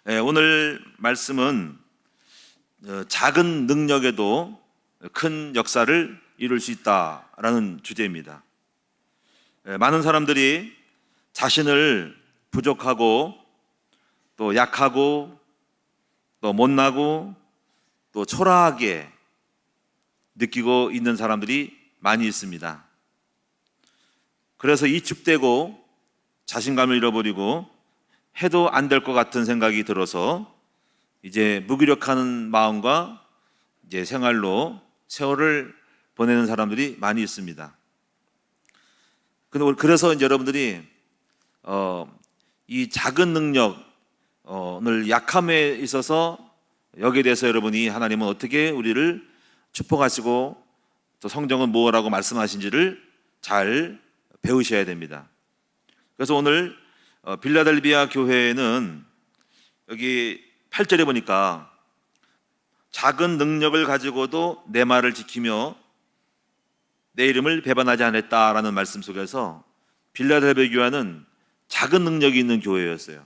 오늘 말씀은 작은 능력에도 큰 역사를 이룰 수 있다라는 주제입니다. 많은 사람들이 자신을 부족하고 또 약하고 또 못나고 또 초라하게 느끼고 있는 사람들이 많이 있습니다. 그래서 이축되고 자신감을 잃어버리고 해도 안 될 것 같은 생각이 들어서 이제 무기력한 마음과 이제 생활로 세월을 보내는 사람들이 많이 있습니다. 그래서 이제 여러분들이 이 작은 능력을 약함에 있어서 여기에 대해서 여러분이 하나님은 어떻게 우리를 축복하시고 또 성경은 뭐라고 말씀하신지를 잘 배우셔야 됩니다. 그래서 오늘 빌라델비아 교회는 여기 8절에 보니까 작은 능력을 가지고도 내 말을 지키며 내 이름을 배반하지 않았다라는 말씀 속에서 빌라델비아 교회는 작은 능력이 있는 교회였어요.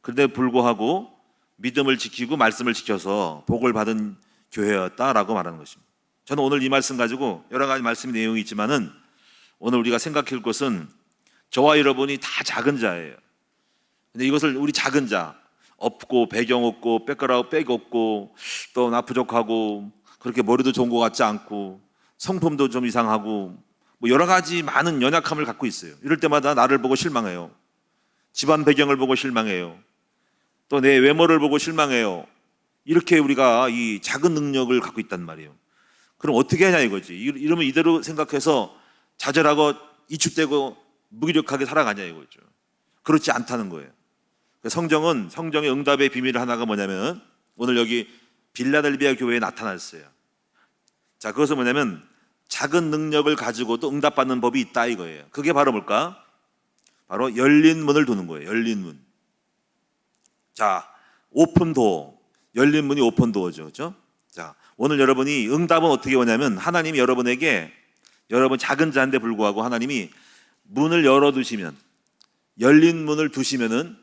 그런데 불구하고 믿음을 지키고 말씀을 지켜서 복을 받은 교회였다라고 말하는 것입니다. 저는 오늘 이 말씀 가지고 여러 가지 말씀 내용이 있지만은 오늘 우리가 생각할 것은 저와 여러분이 다 작은 자예요. 근데 이것을 우리 작은 자, 없고 배경 없고 백그라운드 백 없고 또 나 부족하고 그렇게 머리도 좋은 것 같지 않고 성품도 좀 이상하고 뭐 여러 가지 많은 연약함을 갖고 있어요. 이럴 때마다 나를 보고 실망해요. 집안 배경을 보고 실망해요. 또 내 외모를 보고 실망해요. 이렇게 우리가 이 작은 능력을 갖고 있단 말이에요. 그럼 어떻게 하냐 이거지. 이러면 이대로 생각해서 좌절하고 이축되고 무기력하게 살아가냐 이거죠. 그렇지 않다는 거예요. 성경의 응답의 비밀 하나가 뭐냐면 오늘 여기 빌라델비아 교회에 나타났어요. 자, 그것은 뭐냐면 작은 능력을 가지고도 응답받는 법이 있다 이거예요. 그게 바로 뭘까? 바로 열린 문을 두는 거예요. 열린 문. 자, 오픈도어. 열린 문이 오픈도어죠. 그렇죠? 자, 오늘 여러분이 응답은 어떻게 오냐면 하나님이 여러분에게 여러분 작은 자인데 불구하고 하나님이 문을 열어두시면 열린 문을 두시면은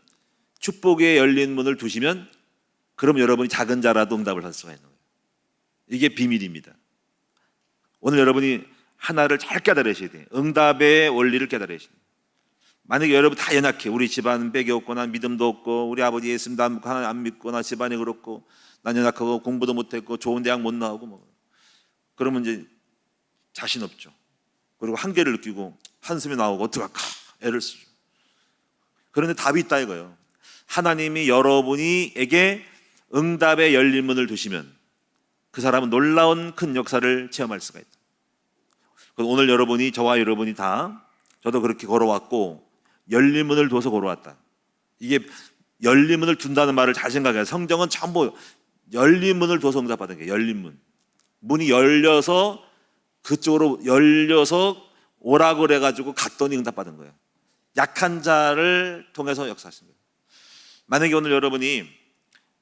축복의 열린 문을 두시면 그럼 여러분이 작은 자라도 응답을 할 수가 있는 거예요. 이게 비밀입니다. 오늘 여러분이 하나를 잘 깨달으셔야 돼요. 응답의 원리를 깨달으셔야 돼요. 만약에 여러분 다 연약해. 우리 집안 백이 없고 난 믿음도 없고 우리 아버지 예수님도 안 믿고 하나님 안 믿고 나 집안이 그렇고 난 연약하고 공부도 못했고 좋은 대학 못 나오고 뭐. 그러면 이제 자신 없죠. 그리고 한계를 느끼고 한숨이 나오고 어떡할까 애를 쓰죠. 그런데 답이 있다 이거예요. 하나님이 여러분에게 응답의 열린 문을 두시면 그 사람은 놀라운 큰 역사를 체험할 수가 있다. 오늘 여러분이 저와 여러분이 다 저도 그렇게 걸어왔고 열린 문을 둬서 걸어왔다. 이게 열린 문을 둔다는 말을 잘 생각해요. 성경은 전부 열린 문을 둬서 응답받은 게 열린 문. 문이 열려서 그쪽으로 열려서 오라고 그래가지고 갔더니 응답받은 거예요. 약한 자를 통해서 역사하신 거예요. 만약에 오늘 여러분이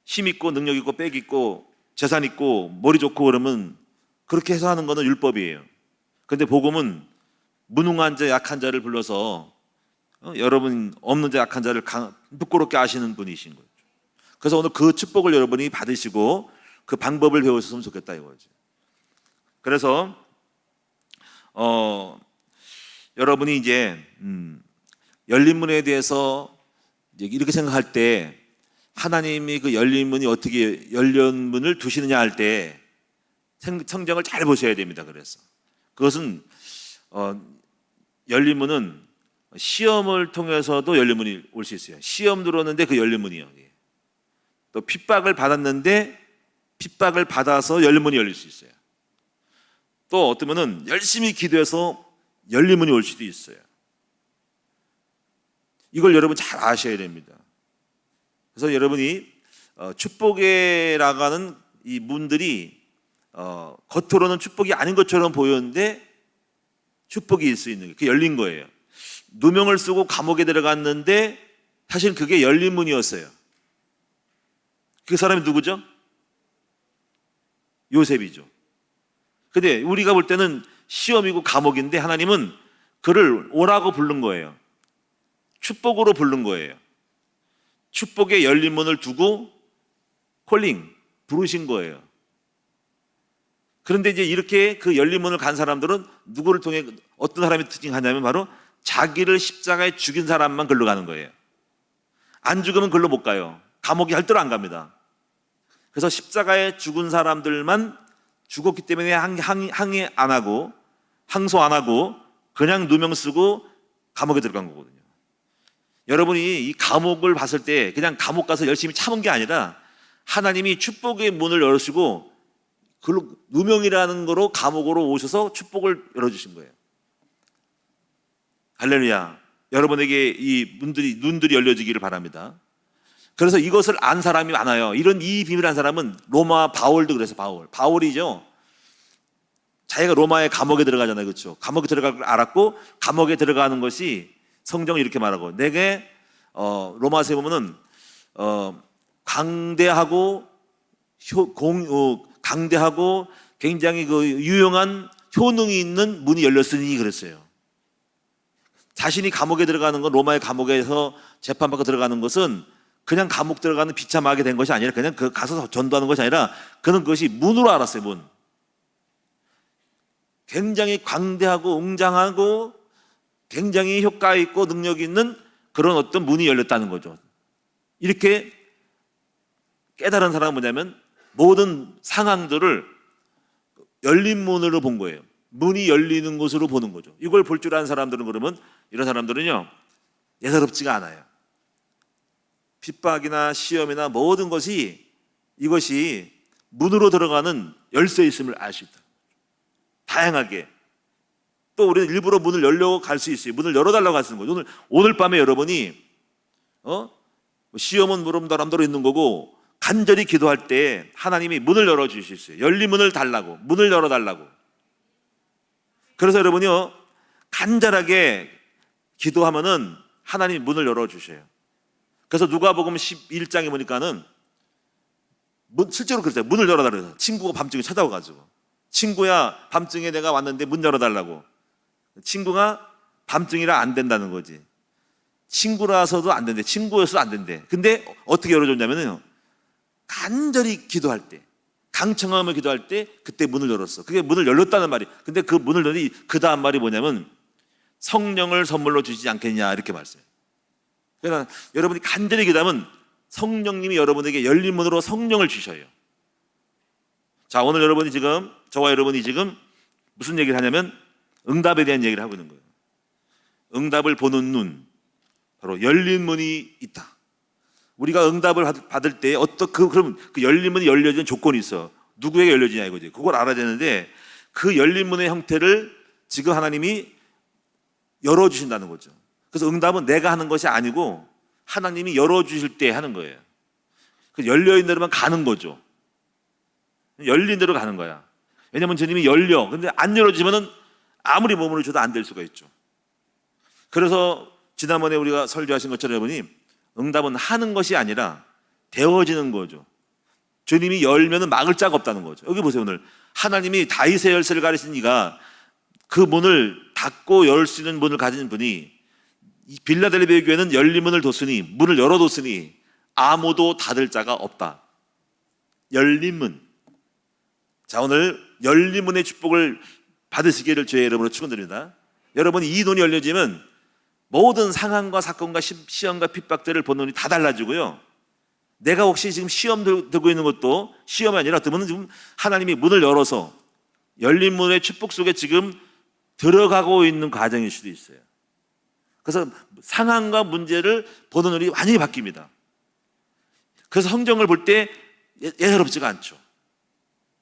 힘 있고 능력 있고 빽 있고 재산 있고 머리 좋고 그러면 그렇게 해서 하는 거는 율법이에요. 그런데 복음은 무능한 자 약한 자를 불러서 여러분 없는 자 약한 자를 부끄럽게 아시는 분이신 거죠. 그래서 오늘 그 축복을 여러분이 받으시고 그 방법을 배우셨으면 좋겠다 이거죠. 그래서 여러분이 이제 열린 문에 대해서 이렇게 생각할 때 하나님이 그 열린 문이 어떻게 열린 문을 두시느냐 할 때 성경을 잘 보셔야 됩니다. 그래서 그것은 열린 문은 시험을 통해서도 열린 문이 올 수 있어요. 시험 들었는데 그 열린 문이요. 또 핍박을 받았는데 핍박을 받아서 열린 문이 열릴 수 있어요. 또 어쩌면은 열심히 기도해서 열린 문이 올 수도 있어요. 이걸 여러분 잘 아셔야 됩니다. 그래서 여러분이 축복에 나가는 이 문들이 겉으로는 축복이 아닌 것처럼 보였는데 축복이 있을 수 있는 게 그 열린 거예요. 누명을 쓰고 감옥에 들어갔는데 사실 그게 열린 문이었어요. 그 사람이 누구죠? 요셉이죠. 근데 우리가 볼 때는 시험이고 감옥인데 하나님은 그를 오라고 부른 거예요. 축복으로 부른 거예요. 축복의 열린 문을 두고 부르신 거예요. 그런데 이제 이렇게 그 열린 문을 간 사람들은 누구를 통해 어떤 사람이 특징하냐면 바로 자기를 십자가에 죽인 사람만 글로 가는 거예요. 안 죽으면 글로 못 가요. 감옥에 절대로 안 갑니다. 그래서 십자가에 죽은 사람들만 죽었기 때문에 항의 안 하고 항소 안 하고 그냥 누명 쓰고 감옥에 들어간 거거든요. 여러분이 이 감옥을 봤을 때 그냥 감옥 가서 열심히 참은 게 아니라 하나님이 축복의 문을 열으시고 그 누명이라는 거로 감옥으로 오셔서 축복을 열어주신 거예요. 할렐루야. 여러분에게 이 눈들이 열려지기를 바랍니다. 그래서 이것을 안 사람이 많아요. 이 비밀을 안 사람은 로마 바울도 그래서 바울이죠. 자기가 로마의 감옥에 들어가잖아요. 그렇죠? 감옥에 들어갈 걸 알았고 감옥에 들어가는 것이 성경이 이렇게 말하고 내게 로마서에 보면은 강대하고 굉장히 그 유용한 효능이 있는 문이 열렸으니 그랬어요. 자신이 감옥에 들어가는 건 로마의 감옥에서 재판받고 들어가는 것은 그냥 감옥 들어가는 비참하게 된 것이 아니라 그냥 그 가서 전도하는 것이 아니라 그는 그것이 문으로 알았어요. 문. 굉장히 광대하고 웅장하고 굉장히 효과 있고 능력 있는 그런 어떤 문이 열렸다는 거죠. 이렇게 깨달은 사람은 뭐냐면 모든 상황들을 열린 문으로 본 거예요. 문이 열리는 곳으로 보는 거죠. 이걸 볼 줄 아는 사람들은 그러면 이런 사람들은요 예사롭지가 않아요. 핍박이나 시험이나 모든 것이 이것이 문으로 들어가는 열쇠 있음을 알 수 있다. 다양하게. 또 우리는 일부러 문을 열려고 갈 수 있어요. 문을 열어달라고 하시는 거죠. 오늘 밤에 여러분이 시험은 무럼다람대로 있는 거고 간절히 기도할 때 하나님이 문을 열어주실 수 있어요. 열린 문을 달라고, 문을 열어달라고. 그래서 여러분이요 간절하게 기도하면은 하나님이 문을 열어주셔요. 그래서 누가복음 11장에 보니까는 실제로 그랬어요. 문을 열어달라고. 친구가 밤중에 찾아와가지고 친구야 밤중에 내가 왔는데 문 열어달라고. 친구가 밤중이라 안 된다는 거지. 친구라서도 안 된대. 친구여서도 안 된대. 근데 어떻게 열어줬냐면요 간절히 기도할 때 강청하며 기도할 때 그때 문을 열었어. 그게 문을 열렸다는 말이. 근데 그 문을 열이 그 다음 말이 뭐냐면 성령을 선물로 주시지 않겠냐 이렇게 말씀해요. 그러니까 여러분이 간절히 기도하면 성령님이 여러분에게 열린 문으로 성령을 주셔요. 자, 오늘 여러분이 지금 저와 여러분이 지금 무슨 얘기를 하냐면 응답에 대한 얘기를 하고 있는 거예요. 응답을 보는 눈, 바로 열린 문이 있다. 우리가 응답을 받을 때 그럼 그 열린 문이 열려지는 조건이 있어. 누구에게 열려지냐 이거지. 그걸 알아야 되는데 그 열린 문의 형태를 지금 하나님이 열어주신다는 거죠. 그래서 응답은 내가 하는 것이 아니고 하나님이 열어주실 때 하는 거예요. 열려있는 대로만 가는 거죠. 열린 대로 가는 거야. 왜냐하면 주님이 열려. 근데 안 열어지면은 아무리 몸으로 줘도 안 될 수가 있죠. 그래서 지난번에 우리가 설교하신 것처럼 여러분이 응답은 하는 것이 아니라 되어지는 거죠. 주님이 열면은 막을 자가 없다는 거죠. 여기 보세요. 오늘 하나님이 다윗의 열쇠를 가리신 이가 그 문을 닫고 열 수 있는 문을 가진 분이 빌라델비아 교회는 열린 문을 뒀으니 문을 열어뒀으니 아무도 닫을 자가 없다. 열린 문. 자, 오늘 열린 문의 축복을 받으시기를 주의 이름으로 축원드립니다. 여러분 이 눈이 열려지면 모든 상황과 사건과 시험과 핍박들을 보는 눈이 다 달라지고요. 내가 혹시 지금 시험 들고 있는 것도 시험이 아니라 어떤 분은 지금 하나님이 문을 열어서 열린 문의 축복 속에 지금 들어가고 있는 과정일 수도 있어요. 그래서 상황과 문제를 보는 눈이 완전히 바뀝니다. 그래서 성경을 볼 때 예사롭지가 않죠.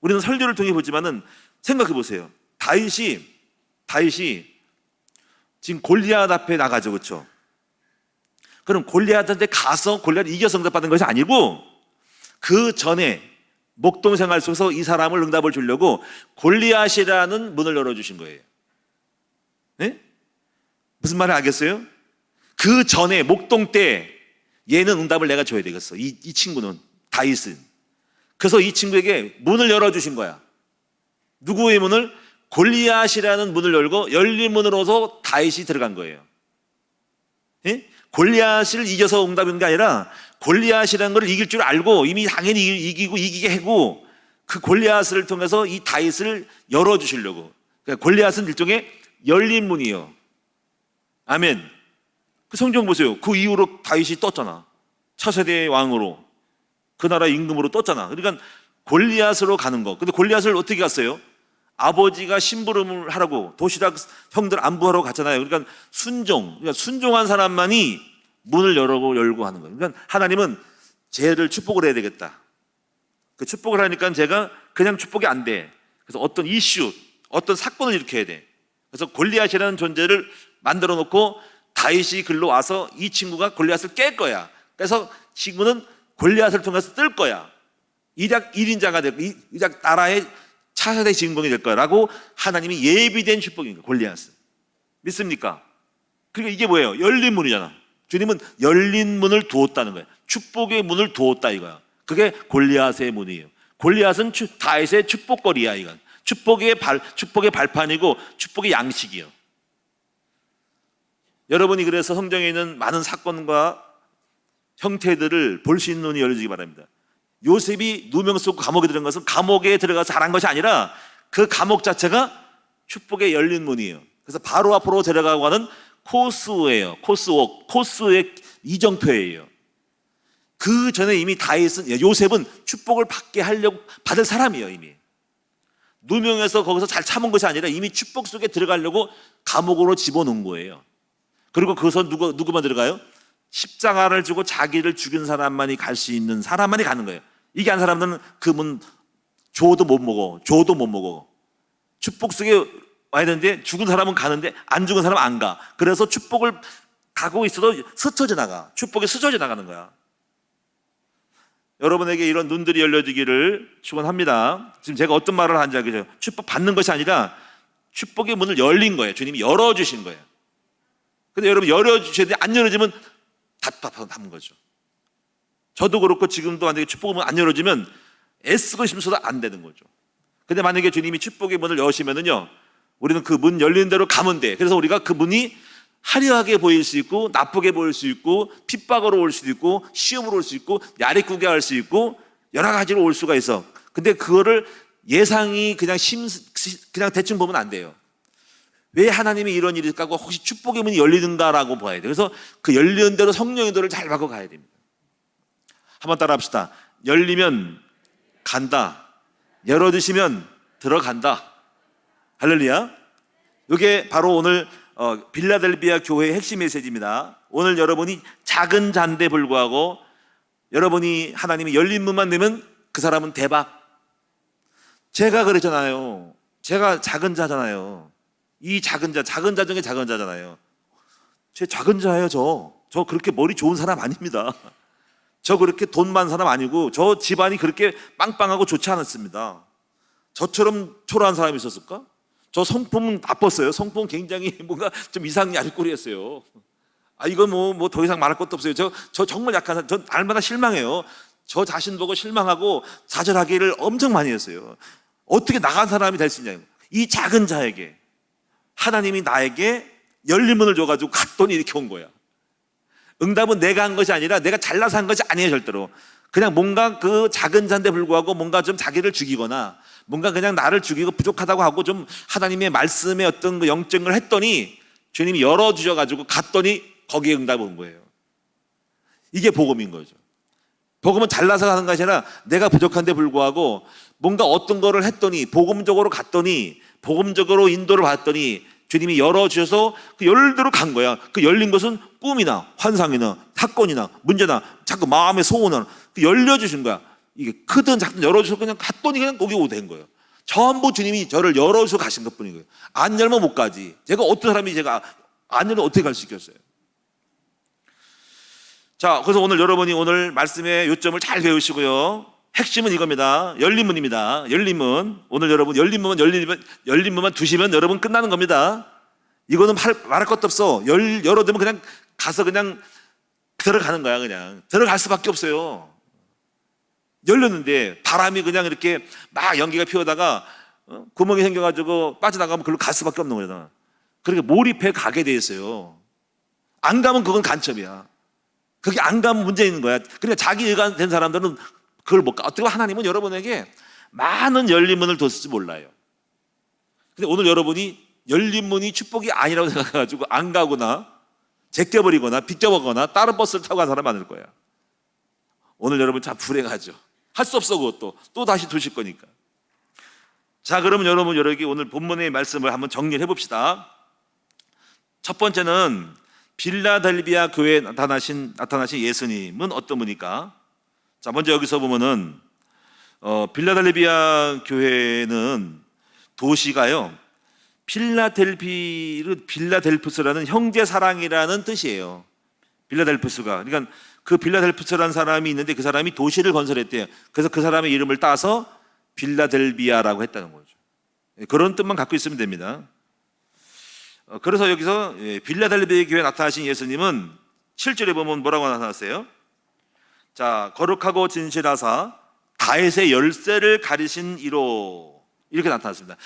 우리는 설교를 통해 보지만은 생각해 보세요. 다윗이 지금 골리앗 앞에 나가죠, 그렇죠? 그럼 골리앗한테 가서 골리앗 이겨서 응답받은 것이 아니고 그 전에 목동 생활 속에서 이 사람을 응답을 주려고 골리앗이라는 문을 열어주신 거예요. 네? 무슨 말을 알겠어요? 그 전에 목동 때 얘는 응답을 내가 줘야 되겠어. 이 친구는 다윗은. 그래서 이 친구에게 문을 열어주신 거야. 누구의 문을? 골리앗이라는 문을 열고 열린 문으로서 다윗이 들어간 거예요. 예? 골리앗을 이겨서 응답인 게 아니라 골리앗이라는 걸 이길 줄 알고 이미 당연히 이기고 이기게 하고 그 골리앗을 통해서 이 다윗을 열어주시려고. 그러니까 골리앗은 일종의 열린 문이에요. 아멘. 그 성경 보세요. 그 이후로 다윗이 떴잖아. 차세대의 왕으로, 그 나라 임금으로 떴잖아. 그러니까 골리앗으로 가는 거. 근데 골리앗을 어떻게 갔어요? 아버지가 심부름을 하라고 도시락 형들 안부하러 갔잖아요. 그러니까 순종한 사람만이 문을 열고 하는 거예요. 그러니까 하나님은 쟤를 축복을 해야 되겠다. 그 축복을 하니까 제가 그냥 축복이 안 돼. 그래서 어떤 이슈, 어떤 사건을 일으켜야 돼. 그래서 골리앗이라는 존재를 만들어 놓고 다윗이 글로 와서 이 친구가 골리앗을 깰 거야. 그래서 친구는 골리앗을 통해서 뜰 거야. 이략 1인자가 되고 이략 나라의 차세대 주인공이 될 거라고 하나님이 예비된 축복인 거예요. 골리앗은. 믿습니까? 그러니까 이게 뭐예요? 열린 문이잖아. 주님은 열린 문을 두었다는 거예요. 축복의 문을 두었다 이거야. 그게 골리앗의 문이에요. 골리앗은 다윗의 축복거리야 이건. 축복의 발판이고 축복의 양식이요. 여러분이 그래서 성경에 있는 많은 사건과 형태들을 볼 수 있는 눈이 열려지기 바랍니다. 요셉이 누명 쓰고 감옥에 들어간 것은 감옥에 들어가서 잘한 것이 아니라 그 감옥 자체가 축복의 열린 문이에요. 그래서 바로 앞으로 데려가고 하는 코스예요. 코스의 이정표예요. 그 전에 이미 요셉은 축복을 받을 사람이에요. 이미 누명에서 거기서 잘 참은 것이 아니라 이미 축복 속에 들어가려고 감옥으로 집어넣은 거예요. 그리고 거기서 누구만 들어가요? 십자가를 주고 자기를 죽인 사람만이 갈 수 있는 사람만이 가는 거예요. 이게 한 사람들은 그 문 줘도 못 먹어. 축복 속에 와야 되는데 죽은 사람은 가는데 안 죽은 사람은 안 가. 그래서 축복을 가고 있어도 스쳐져 나가. 축복이 스쳐져 나가는 거야. 여러분에게 이런 눈들이 열려지기를 축원합니다. 지금 제가 어떤 말을 하는지 알겠죠? 축복 받는 것이 아니라 축복의 문을 열린 거예요. 주님이 열어주신 거예요. 근데 여러분 열어주셔야 돼. 안 열어지면 답답하고 남은 거죠. 저도 그렇고 지금도 만약에 축복의 문 안 열어지면 애쓰고 싶어도 안 되는 거죠. 근데 만약에 주님이 축복의 문을 여시면은요, 우리는 그 문 열린 대로 가면 돼. 그래서 우리가 그 문이 화려하게 보일 수 있고 나쁘게 보일 수 있고 핍박으로 올 수도 있고 시험으로 올 수 있고 야리꾸게 할 수 있고 여러 가지로 올 수가 있어. 근데 그거를 예상이 그냥 대충 보면 안 돼요. 왜 하나님이 이런 일이 있을까? 혹시 축복의 문이 열리는가라고 봐야 돼요. 그래서 그 열리는 대로 성령의 인도를 잘 받고 가야 됩니다. 한번 따라 합시다. 열리면 간다. 열어주시면 들어간다. 할렐루야. 이게 바로 오늘 빌라델비아 교회의 핵심 메시지입니다. 오늘 여러분이 작은 자인데 불구하고 여러분이 하나님이 열린 문만 내면 그 사람은 대박. 제가 그랬잖아요. 제가 작은 자잖아요. 이 작은 자 중에 작은 자잖아요. 제 작은 자예요. 저 그렇게 머리 좋은 사람 아닙니다. 저 그렇게 돈 많은 사람 아니고 저 집안이 그렇게 빵빵하고 좋지 않았습니다. 저처럼 초라한 사람이 있었을까? 저 성품은 나빴어요. 성품 굉장히 뭔가 좀 이상 야리꼬리였어요. 이건 뭐 더 이상 말할 것도 없어요. 저 정말 약한 사람, 저 날마다 실망해요. 저 자신 보고 실망하고 좌절하기를 엄청 많이 했어요. 어떻게 나간 사람이 될 수 있냐. 이 작은 자에게 하나님이 나에게 열린 문을 줘가지고 갔더니 이렇게 온 거야. 응답은 내가 한 것이 아니라 내가 잘나서 한 것이 아니에요. 절대로. 그냥 뭔가 그 작은 자인데 불구하고 뭔가 좀 자기를 죽이거나 뭔가 그냥 나를 죽이고 부족하다고 하고 좀 하나님의 말씀에 어떤 그 영적을 했더니 주님이 열어주셔가지고 갔더니 거기에 응답이 온 거예요. 이게 복음인 거죠. 복음은 잘나서 하는 것이 아니라 내가 부족한데 불구하고 뭔가 어떤 거를 했더니 복음적으로 갔더니 복음적으로 인도를 받았더니 주님이 열어주셔서 그 열대로 간 거야. 그 열린 것은 꿈이나 환상이나 사건이나 문제나 자꾸 마음의 소원을 열려주신 거야. 이게 크든 작든 열어주셔서 그냥 갔더니 그냥 거기 오게 된 거예요. 전부 주님이 저를 열어주셔서 가신 것 뿐인 거예요. 안 열면 못 가지. 제가 어떤 사람이 제가 안 열면 어떻게 갈 수 있겠어요? 자, 그래서 오늘 여러분이 오늘 말씀의 요점을 잘 배우시고요. 핵심은 이겁니다. 열린 문입니다. 열린 문. 오늘 여러분 열린 문만 두시면 여러분 끝나는 겁니다. 이거는 말할 것도 없어. 열어두면 그냥 가서 그냥 들어가는 거야. 그냥 들어갈 수밖에 없어요. 열렸는데 바람이 그냥 이렇게 막 연기가 피어다가 구멍이 생겨가지고 빠져나가면 그걸로 갈 수밖에 없는 거잖아. 그러니까 몰입해 가게 돼 있어요. 안 가면 그건 간첩이야. 그게 안 가면 문제 있는 거야. 그러니까 자기 의가 된 사람들은 그걸 못 가. 어떻게 보면 하나님은 여러분에게 많은 열린 문을 뒀을지 몰라요. 근데 오늘 여러분이 열린 문이 축복이 아니라고 생각해가지고 안 가거나 제껴버리거나 비껴버거나 다른 버스를 타고 간 사람 많을 거야. 오늘 여러분 참 불행하죠. 할 수 없어. 그것도 또 다시 두실 거니까. 자, 그러면 여러분 여기 오늘 본문의 말씀을 한번 정리해 봅시다. 첫 번째는 빌라델비아 교회에 나타나신 예수님은 어떤 분일까? 자, 먼저 여기서 보면은 빌라델비아 교회는 도시가요, 빌라델푸스라는 형제 사랑이라는 뜻이에요. 빌라델푸스가. 그러니까 그 빌라델푸스라는 사람이 있는데 그 사람이 도시를 건설했대요. 그래서 그 사람의 이름을 따서 빌라델비아라고 했다는 거죠. 그런 뜻만 갖고 있으면 됩니다. 그래서 여기서 빌라델비아 교회에 나타나신 예수님은 7절에 보면 뭐라고 나타났어요? 자, 거룩하고 진실하사 다윗의 열쇠를 가리신 이로, 이렇게 나타났습니다.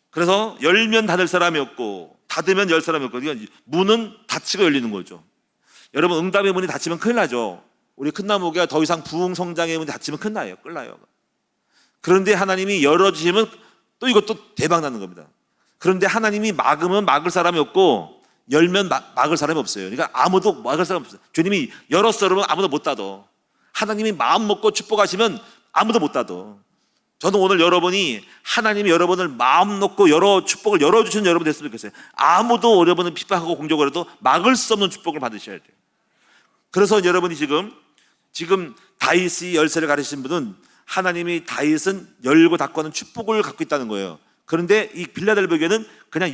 그래서 열면 닫을 사람이 없고 닫으면 열 사람이 없고, 그러니까 문은 닫히고 열리는 거죠. 여러분, 응답의 문이 닫히면 큰일 나죠. 우리 큰 나무가 더 이상 부흥 성장의 문이 닫히면 큰일 나요. 끌나요. 그런데 하나님이 열어주시면 또 이것도 대박 나는 겁니다. 그런데 하나님이 막으면 막을 사람이 없고 열면 막을 사람이 없어요. 그러니까 아무도 막을 사람이 없어요. 주님이 열었어 그러면 아무도 못 닫어. 하나님이 마음 먹고 축복하시면 아무도 못 닫어. 저는 오늘 여러분이 하나님이 여러분을 마음 놓고 축복을 열어주시는 여러분 됐으면 좋겠어요. 아무도 여러분을 핍박하고 공격을 해도 막을 수 없는 축복을 받으셔야 돼요. 그래서 여러분이 지금 다윗이 열쇠를 가리신 분은 하나님이 다윗은 열고 닫고 하는 축복을 갖고 있다는 거예요. 그런데 이 빌라델비아 교회는 그냥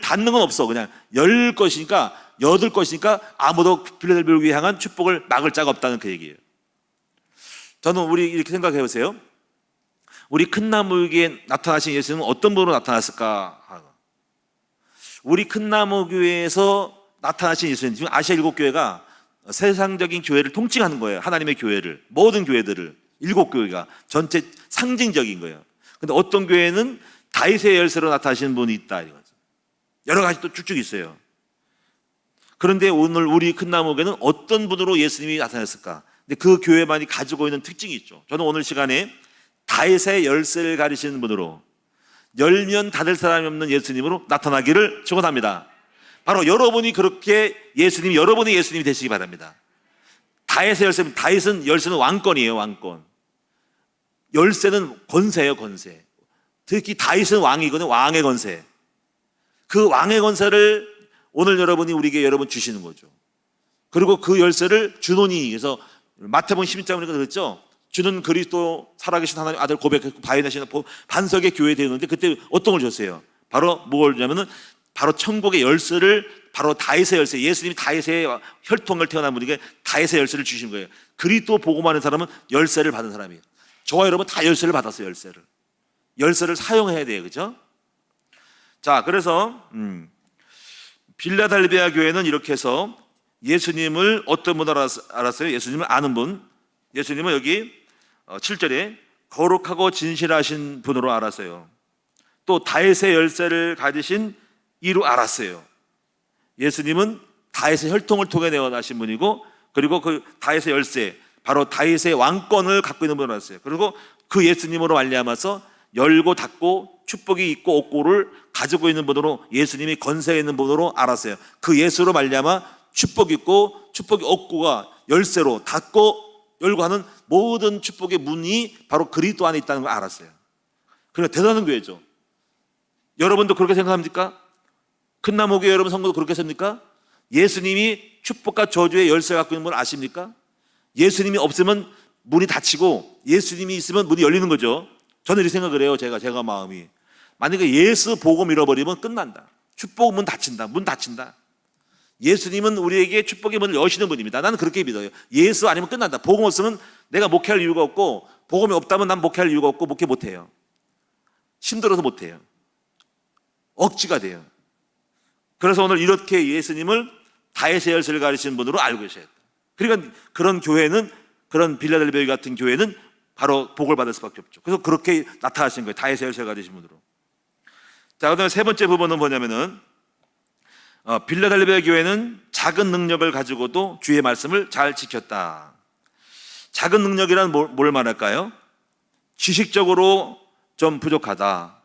닫는 건 없어. 그냥 열 것이니까, 여둘 것이니까 아무도 빌라델비아 교회에 향한 축복을 막을 자가 없다는 그 얘기예요. 저는 우리 이렇게 생각해 보세요. 우리 큰 나무교회에 나타나신 예수님은 어떤 분으로 나타났을까? 우리 큰 나무교회에서 나타나신 예수님, 지금 아시아 7교회가 세상적인 교회를 통칭하는 거예요. 하나님의 교회를, 모든 교회들을, 7교회가 전체 상징적인 거예요. 근데 어떤 교회는 다윗의 열쇠로 나타나시는 분이 있다, 이거죠. 여러 가지 또 쭉쭉 있어요. 그런데 오늘 우리 큰 나무교회는 어떤 분으로 예수님이 나타났을까? 근데 그 교회만이 가지고 있는 특징이 있죠. 저는 오늘 시간에 다윗의 열쇠를 가리시는 분으로, 열면 닫을 사람이 없는 예수님으로 나타나기를 축원합니다. 바로 여러분이 그렇게 여러분의 예수님이 되시기 바랍니다. 다윗의 열쇠, 열쇠는 왕권이에요. 왕권. 열쇠는 권세예요. 권세. 특히 다윗은 왕이거든요. 왕의 권세. 그 왕의 권세를 오늘 여러분이 우리에게 여러분 주시는 거죠. 그리고 그 열쇠를 주노니, 그래서 마태복음 12장에 그랬죠. 주는 그리스도 살아계신 하나님 아들 고백했고 바인하시는 반석의 교회 되었는데, 그때 어떤 걸 줬어요? 바로 뭘 주냐면은 바로 천국의 열쇠를, 바로 다윗의 열쇠, 예수님이 다윗의 혈통을 태어난 분에게 다윗의 열쇠를 주신 거예요. 그리스도 복음하는 사람은 열쇠를 받은 사람이에요. 저와 여러분 다 열쇠를 받았어요. 열쇠를 사용해야 돼요. 그죠? 자, 그래서 빌라델비아 교회는 이렇게 해서 예수님을 어떤 분 알았어요? 예수님을 아는 분. 예수님은 여기 7절에 거룩하고 진실하신 분으로 알았어요. 또 다윗의 열쇠를 가지신 이로 알았어요. 예수님은 다윗의 혈통을 통해 내어나신 분이고, 그리고 그 다윗의 열쇠, 바로 다윗의 왕권을 갖고 있는 분으로 알았어요. 그리고 그 예수님으로 말미암아서 열고 닫고 축복이 있고 없고를 가지고 있는 분으로, 예수님이 권세 있는 분으로 알았어요. 그 예수로 말미암아 축복이 있고 축복이 없고가 열쇠로 닫고 열고 하는 모든 축복의 문이 바로 그리스도 안에 있다는 걸 알았어요. 그러니까 대단한 교회죠. 여러분도 그렇게 생각합니까? 큰 나무교회 여러분 성도도 그렇게 생각합니까? 예수님이 축복과 저주의 열쇠를 갖고 있는 걸 아십니까? 예수님이 없으면 문이 닫히고 예수님이 있으면 문이 열리는 거죠. 저는 이렇게 생각을 해요. 제가 마음이. 만약에 예수 복음 잃어버리면 끝난다. 축복 문 닫힌다. 문 닫힌다. 예수님은 우리에게 축복의 문을 여시는 분입니다. 나는 그렇게 믿어요. 예수 아니면 끝난다. 복음 없으면 내가 목회할 이유가 없고, 복음이 없다면 난 목회할 이유가 없고 목회 못해요. 힘들어서 못해요. 억지가 돼요. 그래서 오늘 이렇게 예수님을 다윗의 열쇠를 가리시는 분으로 알고 계셔야 돼요. 그러니까 그런 교회는, 그런 빌라델비아 같은 교회는 바로 복을 받을 수밖에 없죠. 그래서 그렇게 나타나신 거예요. 다윗의 열쇠를 가리신 분으로. 자, 그다음에 세 번째 부분은 뭐냐면은 빌라델비아 교회는 작은 능력을 가지고도 주의 말씀을 잘 지켰다. 작은 능력이란 뭘 말할까요? 지식적으로 좀 부족하다.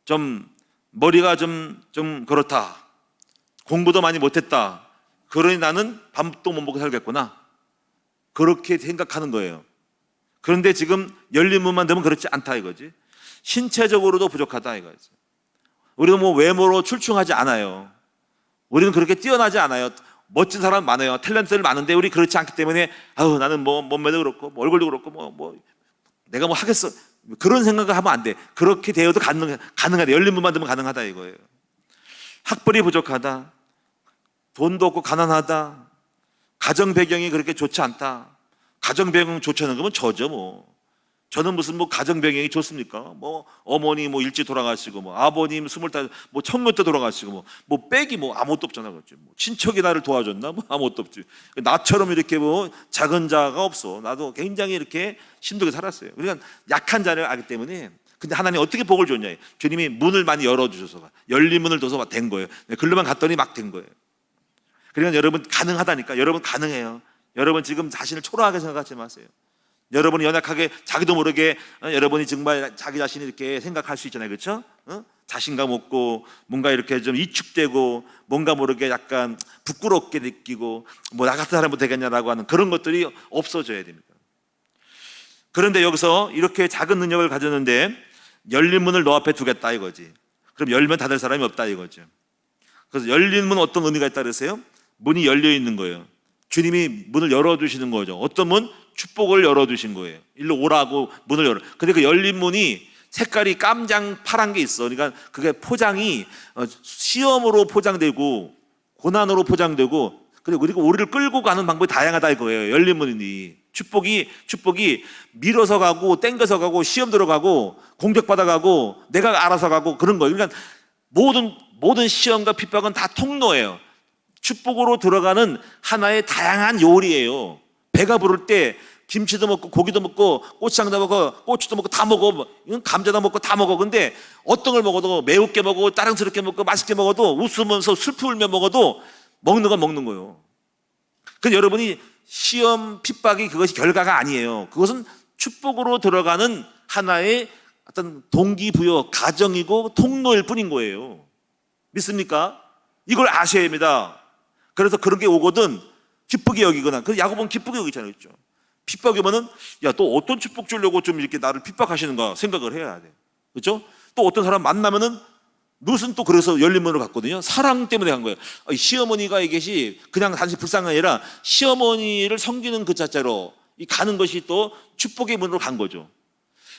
좀 머리가 좀 그렇다. 공부도 많이 못했다. 그러니 나는 밥도 못 먹고 살겠구나. 그렇게 생각하는 거예요. 그런데 지금 열린 문만 되면 그렇지 않다 이거지. 신체적으로도 부족하다 이거지. 우리는 뭐 외모로 출중하지 않아요. 우리는 그렇게 뛰어나지 않아요. 멋진 사람 많아요. 탤런트들 많은데 우리 그렇지 않기 때문에 아우 나는 뭐 몸매도 그렇고 뭐 얼굴도 그렇고 뭐 내가 뭐 하겠어. 그런 생각을 하면 안 돼. 그렇게 되어도 가능하다. 열린 문만 되면 가능하다 이거예요. 학벌이 부족하다. 돈도 없고 가난하다. 가정 배경이 그렇게 좋지 않다. 가정 배경 좋지 않은 거면 저죠 뭐. 저는 무슨 뭐 가정 배경이 좋습니까? 뭐 어머니 뭐 일찍 돌아가시고 뭐 아버님 25, 뭐 청년 때 돌아가시고 뭐 빽이 뭐 아무것도 없잖아 그렇지. 뭐 친척이 나를 도와줬나 뭐 아무것도 없지. 나처럼 이렇게 뭐 작은 자가 없어. 나도 굉장히 이렇게 힘들게 살았어요. 그러니까 약한 자를 알기 때문에. 근데 하나님 어떻게 복을 줬냐? 주님이 문을 많이 열어주셔서 열린 문을 둬서 된 거예요. 글로만 갔더니 막 된 거예요. 그러니까 여러분 가능하다니까. 여러분 가능해요. 여러분 지금 자신을 초라하게 생각하지 마세요. 여러분이 연약하게 자기도 모르게 여러분이 정말 자기 자신이 이렇게 생각할 수 있잖아요. 그렇죠? 자신감 없고 뭔가 이렇게 좀 위축되고 뭔가 모르게 약간 부끄럽게 느끼고 뭐 나 같은 사람도 되겠냐라고 하는 그런 것들이 없어져야 됩니다. 그런데 여기서 이렇게 작은 능력을 가졌는데 열린 문을 너 앞에 두겠다 이거지. 그럼 열면 닫을 사람이 없다 이거죠. 그래서 열린 문 어떤 의미가 있다 그랬어요? 문이 열려 있는 거예요. 주님이 문을 열어주시는 거죠. 어떤 문? 축복을 열어주신 거예요. 일로 오라고 문을 열어. 근데 그 열린 문이 색깔이 깜장 파란 게 있어. 그러니까 그게 포장이 시험으로 포장되고 고난으로 포장되고 그리고 우리를 끌고 가는 방법이 다양하다 이거예요. 열린 문이 축복이 밀어서 가고 땡겨서 가고 시험 들어가고 공격받아 가고 내가 알아서 가고 그런 거예요. 그러니까 모든 시험과 핍박은 다 통로예요. 축복으로 들어가는 하나의 다양한 요리예요. 배가 부를 때 김치도 먹고 고기도 먹고 고추장도 먹고 고추도 먹고 다 먹어. 감자도 먹고 다 먹어. 근데 어떤 걸 먹어도 매우게 먹고 따랑스럽게 먹고 맛있게 먹어도 웃으면서 슬프 울며 먹어도 먹는 건 먹는 거예요. 그래서 여러분이 시험 핍박이 그것이 결과가 아니에요. 그것은 축복으로 들어가는 하나의 어떤 동기부여 가정이고 통로일 뿐인 거예요. 믿습니까? 이걸 아셔야 합니다. 그래서 그런 게 오거든 기쁘게 여기거나. 그래서 야곱은 기쁘게 여기잖아요. 그렇죠? 핍박이 오면은 야, 또 어떤 축복 주려고 좀 이렇게 나를 핍박하시는가 생각을 해야 돼. 그렇죠? 또 어떤 사람 만나면은 룻은 또 그래서 열린 문으로 갔거든요. 사랑 때문에 간 거예요. 시어머니가 이것이 그냥 단지 불쌍한 게 아니라 시어머니를 섬기는 그 자체로 가는 것이 또 축복의 문으로 간 거죠.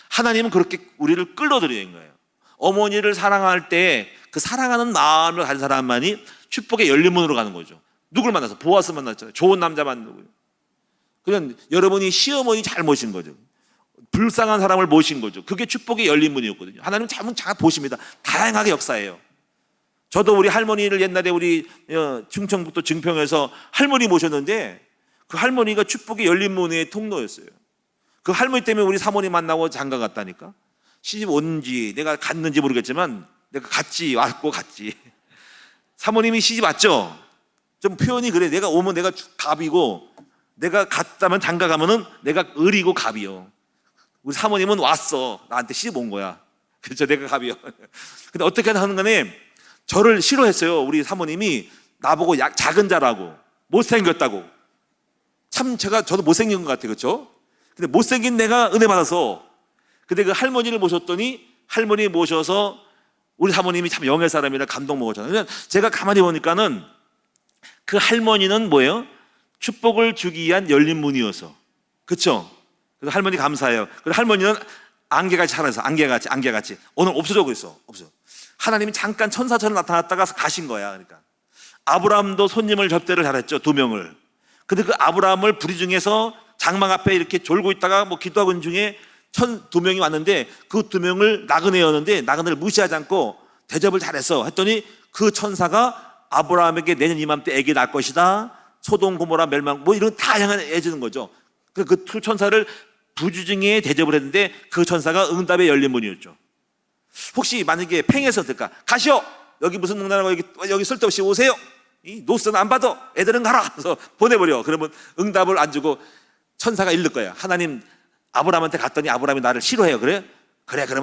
하나님은 그렇게 우리를 끌어들이는 거예요. 어머니를 사랑할 때 그 사랑하는 마음을 가진 사람만이 축복의 열린 문으로 가는 거죠. 누굴 만나서 보아스 만났잖아요. 좋은 남자 만나고요. 그냥 여러분이 시어머니 잘 모신 거죠. 불쌍한 사람을 모신 거죠. 그게 축복의 열린 문이었거든요. 하나님은 잘 보십니다. 다양하게 역사해요. 저도 우리 할머니를 옛날에 우리 충청북도 증평에서 할머니 모셨는데 그 할머니가 축복의 열린 문의 통로였어요. 그 할머니 때문에 우리 사모님 만나고 장가 갔다니까. 시집 온지 내가 갔는지 모르겠지만 내가 왔고 갔지. 사모님이 시집 왔죠. 좀 표현이 그래. 내가 오면 내가 갑이고 내가 갔다면 장가 가면은 내가 을이고 갑이요. 우리 사모님은 왔어. 나한테 시집 온 거야. 그렇죠. 내가 갑이요. 근데 어떻게 하는 간에 저를 싫어했어요. 우리 사모님이 나보고 작은 자라고 못생겼다고. 참 저도 못생긴 것 같아요. 그렇죠? 근데 못생긴 내가 은혜 받아서 근데 그 할머니를 모셨더니 할머니 모셔서 우리 사모님이 참 영의 사람이라 감동 먹었잖아요. 그냥 제가 가만히 보니까는 그 할머니는 뭐예요? 축복을 주기 위한 열린 문이어서. 그렇죠? 그래서 할머니 감사해요. 그리고 할머니는 안개같이 살아서 안개같이 오늘 없어져 있어. 없어. 하나님이 잠깐 천사처럼 나타났다가 가신 거야. 그러니까 아브라함도 손님을 접대를 잘했죠. 2명을. 근데 그 아브라함을 부리 중에서 장막 앞에 이렇게 졸고 있다가 뭐 기도하고 있는 중에 2명이 왔는데 그 2명을 나그네였는데 나그네를 무시하지 않고 대접을 잘했어. 했더니 그 천사가 아브라함에게 내년 이맘때 애기 낳을 것이다. 소돔 고모라 멸망 뭐 이런 다양한 애 주는 거죠. 그 두 천사를 부주중에 대접을 했는데 그 천사가 응답의 열린 문이었죠. 혹시 만약에 팽에서 들까? 가시오! 여기 무슨 농단하고 여기 쓸데없이 오세요. 이 노스는 안 받아. 애들은 가라. 그래서 보내버려. 그러면 응답을 안 주고 천사가 읽을 거야. 하나님 아브라함한테 갔더니 아브라함이 나를 싫어해요. 그래? 그래 그러면